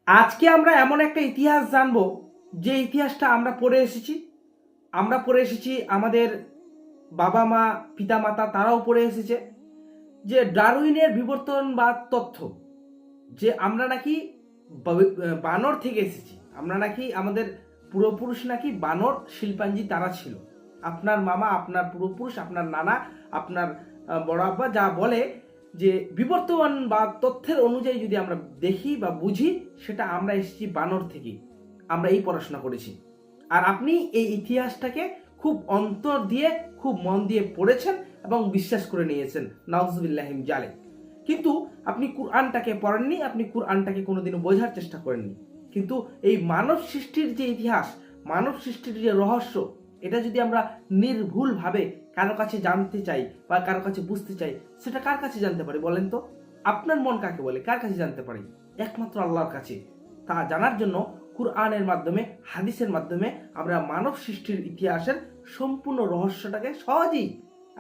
আজকে আমরা এমন একটা ইতিহাস জানবো যে ইতিহাসটা আমরা পড়ে এসেছি আমাদের বাবা মা পিতা মাতা তারাও পড়ে এসেছে, যে ডারউইনের বিবর্তনবাদ তথ্য, যে আমরা নাকি বানর থেকে এসেছি, আমরা নাকি আমাদের পূর্বপুরুষ নাকি বানর শিল্পাঞ্জি তারা ছিল। আপনার মামা, আপনার পূর্বপুরুষ, আপনার নানা, আপনার বড় আব্বা যা বলে, যে বিবর্তমান বা তথ্যের অনুযায়ী যদি আমরা দেখি বা বুঝি, সেটা আমরা এসেছি বানর থেকে। আমরা এই পড়াশোনা করেছি। আর আপনি এই ইতিহাসটাকে খুব অন্তর দিয়ে, খুব মন দিয়ে পড়েছেন এবং বিশ্বাস করে নিয়েছেন। নাউজুবিল্লাহিম জালে। কিন্তু আপনি কুরআনটাকে পড়েননি, আপনি কুরআনটাকে কোনোদিনও বোঝার চেষ্টা করেননি। কিন্তু এই মানব সৃষ্টির যে ইতিহাস, মানব সৃষ্টির যে রহস্য, এটা যদি আমরা নির্ভুলভাবে কারো কাছে জানতে চাই বা কারো কাছে বুঝতে চাই, সেটা কার কাছে জানতে পারি বলেন তো? আপনার মন কাকে বলে? কার কাছে জানতে পারি? একমাত্র আল্লাহর কাছে। তা জানার জন্য কুরআনের মাধ্যমে, হাদিসের মাধ্যমে আমরা মানব সৃষ্টির ইতিহাসের সম্পূর্ণ রহস্যটাকে সহজেই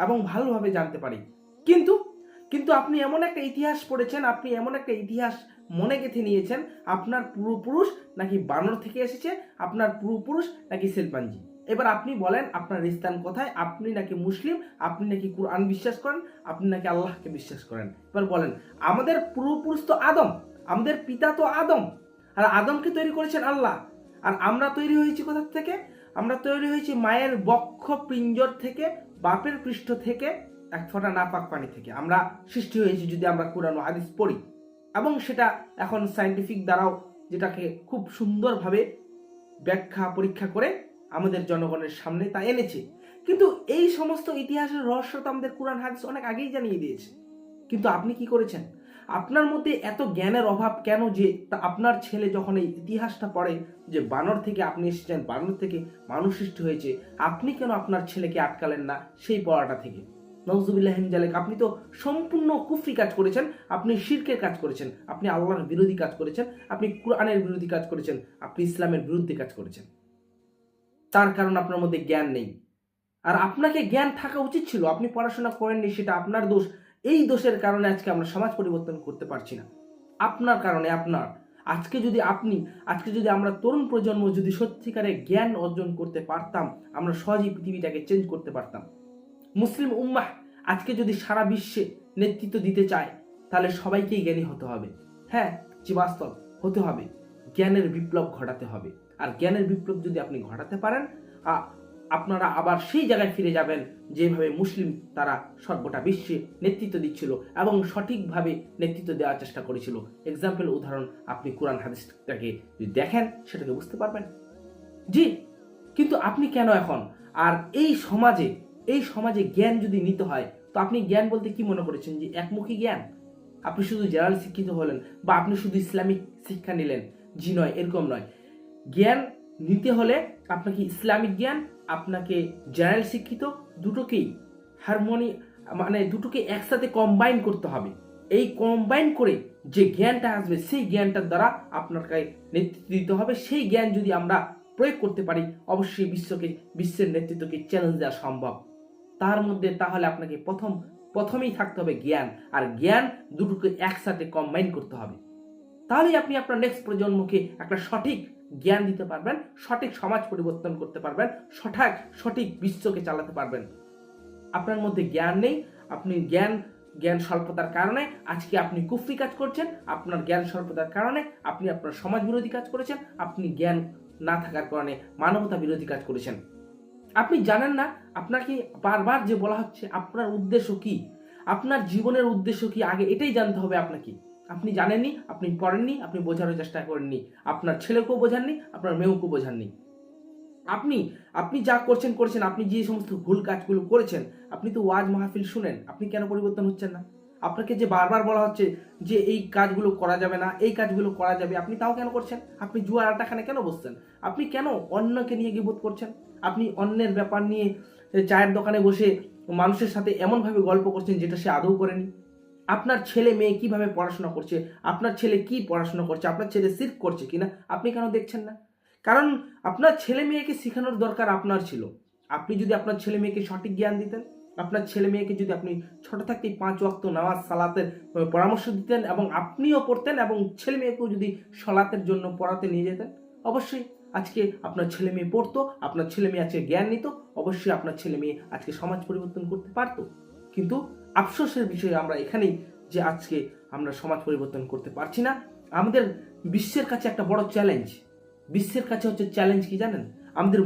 এবং ভালোভাবে জানতে পারি। কিন্তু কিন্তু আপনি এমন একটা ইতিহাস পড়েছেন, আপনি এমন একটা ইতিহাস মনে গেঁথে নিয়েছেন, আপনার পূর্বপুরুষ নাকি বানর থেকে এসেছে, আপনার পূর্বপুরুষ নাকি শিল্পাঞ্জি। এবার আপনি বলেন আপনার স্থান কোথায়? আপনি নাকি মুসলিম, আপনি নাকি কুরআন বিশ্বাস করেন, আপনি নাকি আল্লাহকে বিশ্বাস করেন? এবার বলেন, আমাদের পূর্বপুরুষ তো আদম, আমাদের পিতা তো আদম, আর আদমকে তৈরি করেছেন আল্লাহ। আর আমরা তৈরি হয়েছি কোথা থেকে? আমরা তৈরি হয়েছি মায়ের বক্ষ পিঞ্জর থেকে, বাপের পৃষ্ঠ থেকে, এক ফোঁটা নাপাক পানি থেকে আমরা সৃষ্টি হয়েছি, যদি আমরা কোরআন ও হাদিস পড়ি। এবং সেটা এখন সায়েন্টিফিক দ্বারাও যেটাকে খুব সুন্দরভাবে ব্যাখ্যা পরীক্ষা করে আমাদের জনগণের সামনে তা এনেছে। কিন্তু এই সমস্ত ইতিহাসের রহস্য তো আমাদের কোরআন হাদিস অনেক আগেই জানিয়ে দিয়েছে। কিন্তু আপনি কি করেছেন? আপনার মধ্যে এত জ্ঞানের অভাব কেন যে আপনার ছেলে যখন এই ইতিহাসটা পড়ে, যে বানর থেকে আপনি এসেছেন, বানর থেকে মানুষ সৃষ্টি হয়েছে, আপনি কেন আপনার ছেলেকে আটকালেন না সেই পড়াটা থেকে? নওজুবিল্লাহিম জালেক, আপনি তো সম্পূর্ণ কুফরি কাজ করেছেন, আপনি শিরকের কাজ করেছেন, আপনি আল্লাহর বিরোধী কাজ করেছেন, আপনি কোরআনের বিরোধী কাজ করেছেন, আপনি ইসলামের বিরুদ্ধে কাজ করেছেন। তার কারণ আপনার মধ্যে জ্ঞান নেই। আর আপনাকে জ্ঞান থাকা উচিত ছিল, আপনি পড়াশোনা করেননি, সেটা আপনার দোষ। এই দোষের কারণে আজকে আমরা সমাজ পরিবর্তন করতে পারছি না। আপনার কারণে, আপনার। আজকে যদি আমরা তরুণ প্রজন্ম যদি সত্যিকারের জ্ঞান অর্জন করতে পারতাম, আমরা সহজেই পৃথিবীটাকে চেঞ্জ করতে পারতাম। মুসলিম উম্মাহ আজকে যদি সারা বিশ্বে নেতৃত্ব দিতে চায়, তাহলে সবাইকেই জ্ঞানী হতে হবে। হ্যাঁ, যে বাস্তব হতে হবে, জ্ঞানের বিপ্লব ঘটাতে হবে। আর জ্ঞানের বিপ্লব যদি আপনি ঘটাতে পারেন, আপনারা আবার সেই জায়গায় ফিরে যাবেন যেভাবে মুসলিম তারা সর্বটা বিশ্বে নেতৃত্ব দিচ্ছিল এবং সঠিকভাবে নেতৃত্ব দেওয়ার চেষ্টা করেছিল। এক্সাম্পল, উদাহরণ, আপনি কোরআন হাদিসটাকে যদি দেখেন, সেটাকে বুঝতে পারবেন। জি, কিন্তু আপনি কেন এখন? আর এই সমাজে জ্ঞান যদি নিতে হয়, তো আপনি জ্ঞান বলতে কি মনে করেছেন? যে একমুখী জ্ঞান? আপনি শুধু জেনারেল শিক্ষিত হলেন বা আপনি শুধু ইসলামিক শিক্ষা নিলেন? জি নয়, এরকম নয়। জ্ঞান নিতে হলে আপনাকে ইসলামিক জ্ঞান, আপনাকে জেনারেল শিক্ষিত, দুটোকেই দুটোকে একসাথে কম্বাইন করতে হবে। এই কম্বাইন করে যে জ্ঞানটা আসবে, সেই জ্ঞানটার দ্বারা আপনাকে নেতৃত্ব দিতে হবে। সেই জ্ঞান যদি আমরা প্রয়োগ করতে পারি, অবশ্যই বিশ্বের নেতৃত্বকে চ্যালেঞ্জ দেওয়া সম্ভব। তার মধ্যে তাহলে আপনাকে প্রথমেই থাকতে হবে জ্ঞান, আর জ্ঞান দুটোকে একসাথে কম্বাইন করতে হবে। তাহলেই আপনি আপনার নেক্সট প্রজন্মকে একটা সঠিক জ্ঞান দিতে পারবেন, সঠিক সমাজ পরিবর্তন করতে পারবেন, সঠিক বিশ্বকে চালাতে পারবেন। আপনার মধ্যে জ্ঞান নেই, আপনি জ্ঞান স্বল্পতার কারণে আজকে আপনি কুফরি কাজ করছেন, আপনার জ্ঞান স্বল্পতার কারণে আপনি আপনার সমাজ বিরোধী কাজ করেছেন, আপনি জ্ঞান না থাকার কারণে মানবতা বিরোধী কাজ করেছেন। আপনি জানেন না, আপনাকে বারবার যে বলা হচ্ছে আপনার উদ্দেশ্য কি, আপনার জীবনের উদ্দেশ্য কি, আগে এটাই জানতে হবে আপনাকে। আপনি জানেননি, আপনি পড়েননি, আপনি বোঝানোর চেষ্টা করেননি, আপনার ছেলেকেও বোঝাননি, আপনার মেয়েকেও বোঝাননি। আপনি আপনি যা করেছেন, আপনি যে সমস্ত ভুল কাজগুলো করেছেন, আপনি তো ওয়াজ মাহফিল শুনেন, আপনি কেন পরিবর্তন হচ্ছেন না? আপনাকে যে বারবার বলা হচ্ছে যে এই কাজগুলো করা যাবে না, এই কাজগুলো করা যাবে, আপনি তাও কেন করছেন? আপনি জুয়ার আড্ডাখানে কেন বসছেন? আপনি কেন অন্যকে নিয়ে গিবত করছেন? আপনি অন্যের ব্যাপার নিয়ে চায়ের দোকানে বসে মানুষের সাথে এমনভাবে গল্প করছেন যেটা সে আদৌ করেনি। আপনার ছেলে মেয়ে কিভাবে পড়াশোনা করছে, আপনার ছেলে কি পড়াশোনা করছে, আপনার ছেলে শিরক করছে কিনা, আপনি কেন দেখছেন না? কারণ আপনার ছেলে মেয়েকে শেখানোর দরকার আপনার ছিল। আপনি যদি আপনার ছেলে মেয়েকে সঠিক জ্ঞান দিতেন, আপনার ছেলে মেয়েকে যদি আপনি ছোট থাকতেই 5 ওয়াক্ত নামাজ সালাতের পরামর্শ দিতেন এবং আপনিও পড়তেন এবং ছেলে মেয়েকেও যদি সালাতের জন্য পড়াতে নিয়ে যেতেন, অবশ্যই আজকে আপনার ছেলে মেয়ে পড়তো, আপনার ছেলে মেয়ে আজকে জ্ঞান নিত, অবশ্যই আপনার ছেলে মেয়ে আজকে সমাজ পরিবর্তন করতে পারতো। কিন্তু আফসোসের বিষয় আমরা এখানেই যে আজকে আমরা সমাজ পরিবর্তন করতে পারছি না। আমাদের বিশ্বের কাছে একটা বড় চ্যালেঞ্জ, বিশ্বের কাছে হচ্ছে চ্যালেঞ্জ কি জানেন? আমাদের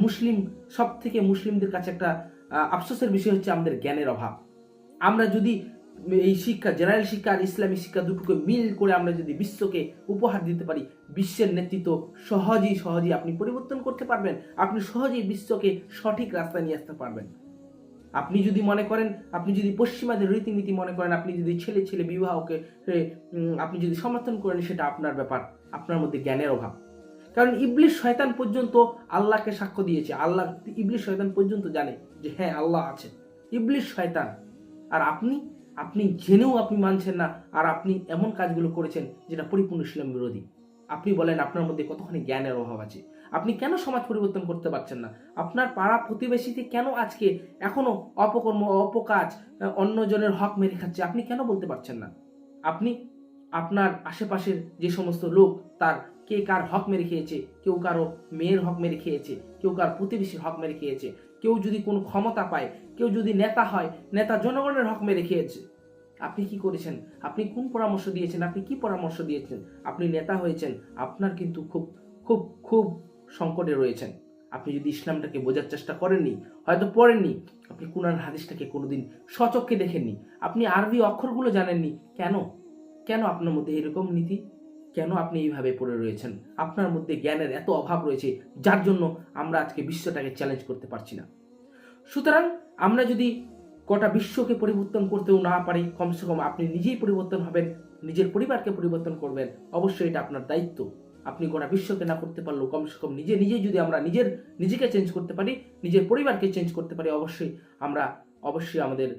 সব থেকে মুসলিমদের কাছে একটা আফসোসের বিষয় হচ্ছে আমাদের জ্ঞানের অভাব। আমরা যদি এই শিক্ষা, জেনারেল শিক্ষা আর ইসলামী শিক্ষা দুটোকে মিল করে আমরা যদি বিশ্বকে উপহার দিতে পারি, বিশ্বের নেতৃত্ব সহজেই আপনি পরিবর্তন করতে পারবেন। আপনি সহজেই বিশ্বকে সঠিক রাস্তায় নিয়ে আসতে পারবেন। আপনি যদি মনে করেন, আপনি যদি পশ্চিমাদের রীতিনীতি মনে করেন, আপনি যদি ছেলে ছেলে বিবাহকে আপনি যদি সমর্থন করেন, সেটা আপনার ব্যাপার, আপনার মধ্যে জ্ঞানের অভাব। কারণ ইবলিস শয়তান পর্যন্ত আল্লাহকে সাক্ষ্য দিয়েছে। ইবলিস শয়তান পর্যন্ত জানে যে হ্যাঁ আল্লাহ আছে। ইবলিস শয়তান, আর আপনি জেনেও আপনি মানছেন না, আর আপনি এমন কাজগুলো করেছেন যেটা পরিপূর্ণ ইসলাম বিরোধী। আপনি বলেন আপনার মধ্যে কতখানি জ্ঞানের অভাব আছে। আপনি কেন সমাজ পরিবর্তন করতে পারছেন না? আপনার পাড়া প্রতিবেশীতে কেন আজকে এখনো অপকর্ম, অপকাজ, অন্যজনের হক মেরে খাচ্ছে, আপনি কেন বলতে পারছেন না? আপনি আপনার আশেপাশের যে সমস্ত লোক, তার কে কার হক মেরে খেয়েছে, কেউ কারো মেয়ের হক মেরে খেয়েছে, কেউ কার প্রতিবেশীর হক মেরে খেয়েছে, কেউ যদি কোনো ক্ষমতা পায়, কেউ যদি নেতা হয়, নেতা জনগণের হক মেরে খেয়েছে। আপনি কি করেছেন? আপনি কোন পরামর্শ দিয়েছেন? আপনি কি পরামর্শ দিয়েছেন? আপনি নেতা হয়েছেন, আপনার কিন্তু খুব খুব খুব সংকটে রয়েছেন। আপনি যদি ইসলামটাকে বোঝার চেষ্টা করেননি, হয়তো পড়েননি, আপনি কুরআন হাদিসটাকে কোনোদিন স্বচক্ষে দেখেননি, আপনি আরবি অক্ষরগুলো জানেননি, কেন আপনার মধ্যে এরকম নীতি? কেন আপনি এইভাবে পড়ে রয়েছেন? আপনার মধ্যে জ্ঞানের এত অভাব রয়েছে, যার জন্য আমরা আজকে বিশ্বটাকে চ্যালেঞ্জ করতে পারছি না। সুতরাং আমরা যদি গোটা বিশ্বকে পরিবর্তন করতেও না পারি, কমসে কম আপনি নিজেই পরিবর্তন হবেন, নিজের পরিবারকে পরিবর্তন করবেন। অবশ্যই এটা আপনার দায়িত্ব। আপনি গোটা বিশ্বকে না করতে পারলেও কমসে কম নিজেই যদি আমরা নিজেকে চেঞ্জ করতে পারি, নিজের পরিবারকে চেঞ্জ করতে পারি, অবশ্যই আমাদের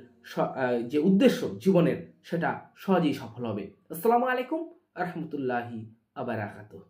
যে উদ্দেশ্য জীবনের, সেটা সহজেই সফল হবে। আসসালামু আলাইকুম রহমতুল্লাহি আবারাকাতুহু।